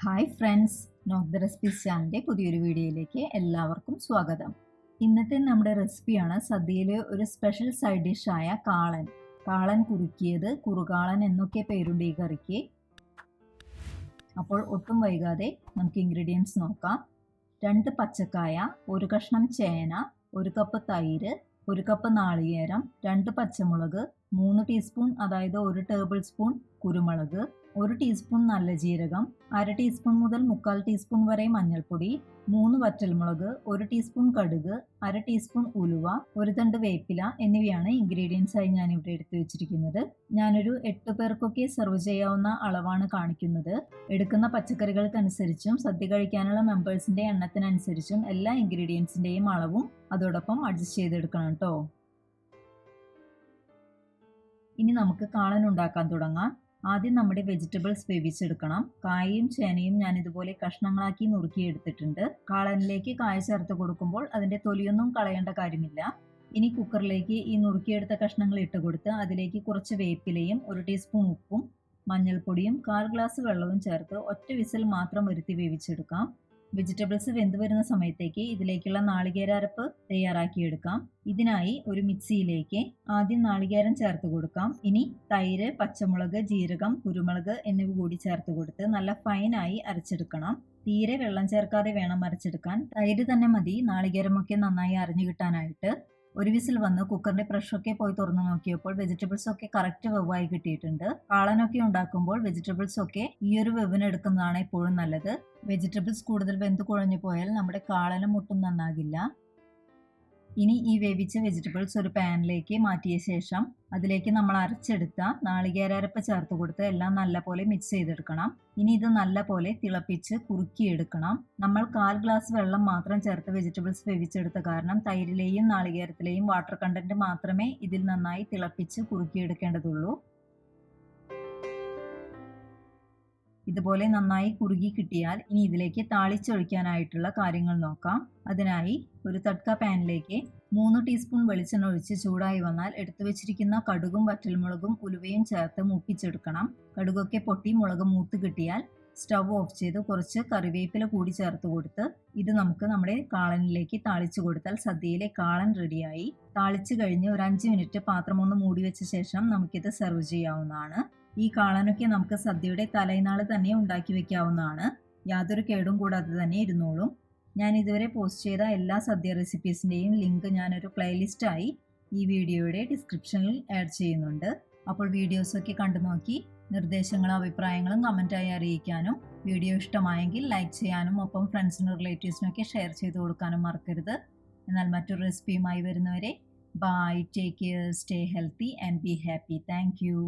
Hi friends, നോക്ക് the recipes ചാനലിൻ്റെ പുതിയൊരു വീഡിയോയിലേക്ക് എല്ലാവർക്കും സ്വാഗതം. ഇന്നത്തെ നമ്മുടെ റെസിപ്പിയാണ് സദ്യയിലെ ഒരു സ്പെഷ്യൽ സൈഡ് ഡിഷായ കാളൻ. കാളൻ കുറുക്കിയത്, കുറുകാളൻ എന്നൊക്കെ പേരുണ്ട് ഈ കറിക്ക്. അപ്പോൾ ഒട്ടും വൈകാതെ നമുക്ക് ഇൻഗ്രീഡിയൻസ് നോക്കാം. 2 പച്ചക്കായ, 1 കഷ്ണം ചേന, 1 കപ്പ് തൈര്, 1 കപ്പ് നാളികേരം, 2 പച്ചമുളക്, 3 ടീസ്പൂൺ അതായത് 1 ടേബിൾ സ്പൂൺ കുരുമുളക്, 1 ടീസ്പൂൺ നല്ല ജീരകം, 1/2 ടീസ്പൂൺ മുതൽ 1/4 ടീസ്പൂൺ വരെ മഞ്ഞൾപ്പൊടി, 3 വറ്റൽമുളക്, 1 ടീസ്പൂൺ കടുക്, 1/2 ടീസ്പൂൺ ഉലുവ, 1 തണ്ട് വേപ്പില എന്നിവയാണ് ഇൻഗ്രീഡിയൻസ് ആയി ഞാൻ ഇവിടെ എടുത്തു വെച്ചിരിക്കുന്നത്. ഞാനൊരു 8 പേർക്കൊക്കെ സെർവ് ചെയ്യാവുന്ന അളവാണ് കാണിക്കുന്നത്. എടുക്കുന്ന പച്ചക്കറികൾക്കനുസരിച്ചും സദ്യ കഴിക്കാനുള്ള മെമ്പേഴ്സിന്റെ എണ്ണത്തിനനുസരിച്ചും എല്ലാ ഇൻഗ്രീഡിയൻസിന്റെയും അളവും അതോടൊപ്പം അഡ്ജസ്റ്റ് ചെയ്തെടുക്കണം കേട്ടോ. ഇനി നമുക്ക് കാളൻ ഉണ്ടാക്കാൻ തുടങ്ങാം. ആദ്യം നമ്മുടെ വെജിറ്റബിൾസ് വേവിച്ചെടുക്കണം. കായയും ചേനയും ഞാൻ ഇതുപോലെ കഷ്ണങ്ങളാക്കി നുറുക്കിയെടുത്തിട്ടുണ്ട്. കാളനിലേക്ക് കായ ചേർത്ത് കൊടുക്കുമ്പോൾ അതിൻ്റെ തൊലിയൊന്നും കളയേണ്ട കാര്യമില്ല. ഇനി കുക്കറിലേക്ക് ഈ നുറുക്കിയെടുത്ത കഷ്ണങ്ങൾ ഇട്ട് കൊടുത്ത് അതിലേക്ക് കുറച്ച് വേപ്പിലയും 1 ടീസ്പൂൺ ഉപ്പും മഞ്ഞൾപ്പൊടിയും 1/4 ഗ്ലാസ് വെള്ളവും ചേർത്ത് ഒറ്റ വിസിൽ മാത്രം വരുത്തി വേവിച്ചെടുക്കാം. വെജിറ്റബിൾസ് വെന്ത് വരുന്ന സമയത്തേക്ക് ഇതിലേക്കുള്ള നാളികേര അരപ്പ് തയ്യാറാക്കിയെടുക്കാം. ഇതിനായി ഒരു മിക്സിയിലേക്ക് ആദ്യം നാളികേരം ചേർത്ത് കൊടുക്കാം. ഇനി തൈര്, പച്ചമുളക്, ജീരകം, കുരുമുളക് എന്നിവ കൂടി ചേർത്ത് കൊടുത്ത് നല്ല ഫൈനായി അരച്ചെടുക്കണം. തീരെ വെള്ളം ചേർക്കാതെ വേണം അരച്ചെടുക്കാൻ. തൈര് തന്നെ മതി നാളികേരമൊക്കെ നന്നായി അരഞ്ഞു കിട്ടാനായിട്ട്. ഒരു വിസിൽ വന്ന് കുക്കറിന്റെ പ്രഷറൊക്കെ പോയി തുറന്നു നോക്കിയപ്പോൾ വെജിറ്റബിൾസ് ഒക്കെ കറക്റ്റ് വെവായി കിട്ടിയിട്ടുണ്ട്. കാളനൊക്കെ ഉണ്ടാക്കുമ്പോൾ വെജിറ്റബിൾസ് ഒക്കെ ഈ ഒരു വെവിന് എടുക്കുന്നതാണ് എപ്പോഴും നല്ലത്. വെജിറ്റബിൾസ് കൂടുതൽ വെന്ത് കുഴഞ്ഞു പോയാൽ നമ്മുടെ കാളനും ഒട്ടും നന്നാകില്ല. ഇനി ഈ വേവിച്ച വെജിറ്റബിൾസ് ഒരു പാനിലേക്ക് മാറ്റിയ ശേഷം അതിലേക്ക് നമ്മൾ അരച്ചെടുത്ത നാളികേര അരപ്പ് ചേർത്ത് കൊടുത്ത് എല്ലാം നല്ലപോലെ മിക്സ് ചെയ്തെടുക്കണം. ഇനി ഇത് നല്ലപോലെ തിളപ്പിച്ച് കുറുക്കിയെടുക്കണം. നമ്മൾ 1/4 ഗ്ലാസ് വെള്ളം മാത്രം ചേർത്ത് വെജിറ്റബിൾസ് വേവിച്ചെടുത്ത കാരണം തൈരിലെയും നാളികേരത്തിലെയും വാട്ടർ കണ്ടന്റ് മാത്രമേ ഇതിൽ നന്നായി തിളപ്പിച്ച് കുറുക്കിയെടുക്കേണ്ടതുള്ളൂ. ഇതുപോലെ നന്നായി കുറുകി കിട്ടിയാൽ ഇനി ഇതിലേക്ക് താളിച്ചൊഴിക്കാനായിട്ടുള്ള കാര്യങ്ങൾ നോക്കാം. അതിനായി ഒരു തട്ക പാനിലേക്ക് 3 ടീസ്പൂൺ വെളിച്ചെണ്ണ ഒഴിച്ച് ചൂടായി വന്നാൽ എടുത്തു വെച്ചിരിക്കുന്ന കടുകും വറ്റൽമുളകും ഉലുവയും ചേർത്ത് മൂപ്പിച്ചെടുക്കണം. കടുകൊക്കെ പൊട്ടി മുളക് മൂത്ത് കിട്ടിയാൽ സ്റ്റവ് ഓഫ് ചെയ്ത് കുറച്ച് കറിവേപ്പില കൂടി ചേർത്ത് കൊടുത്ത് ഇത് നമുക്ക് നമ്മുടെ കാളനിലേക്ക് താളിച്ചു കൊടുത്താൽ സദ്യയിലെ കാളൻ റെഡിയായി. താളിച്ചു കഴിഞ്ഞ് ഒരു 5 മിനിറ്റ് പാത്രം ഒന്ന് മൂടി വെച്ച ശേഷം നമുക്കിത് സെർവ് ചെയ്യാവുന്നതാണ്. ഈ കാളനൊക്കെ നമുക്ക് സദ്യയുടെ തലേനാൾ തന്നെ ഉണ്ടാക്കി വെക്കാവുന്നതാണ്. യാതൊരു കേടും കൂടാതെ തന്നെ ഇരുന്നോളും. ഞാൻ ഇതുവരെ പോസ്റ്റ് ചെയ്ത എല്ലാ സദ്യ റെസിപ്പീസിൻ്റെയും ലിങ്ക് ഞാനൊരു പ്ലേലിസ്റ്റായി ഈ വീഡിയോയുടെ ഡിസ്ക്രിപ്ഷനിൽ ആഡ് ചെയ്യുന്നുണ്ട്. അപ്പോൾ വീഡിയോസൊക്കെ കണ്ടു നോക്കി നിർദ്ദേശങ്ങളും അഭിപ്രായങ്ങളും കമൻറ്റായി അറിയിക്കാനും വീഡിയോ ഇഷ്ടമായെങ്കിൽ ലൈക്ക് ചെയ്യാനും ഒപ്പം ഫ്രണ്ട്സിനും റിലേറ്റീവ്സിനൊക്കെ ഷെയർ ചെയ്ത് കൊടുക്കാനും മറക്കരുത്. എന്നാൽ മറ്റൊരു റെസിപ്പിയുമായി വരുന്നവരെ bye, take care, stay healthy and be happy. Thank U.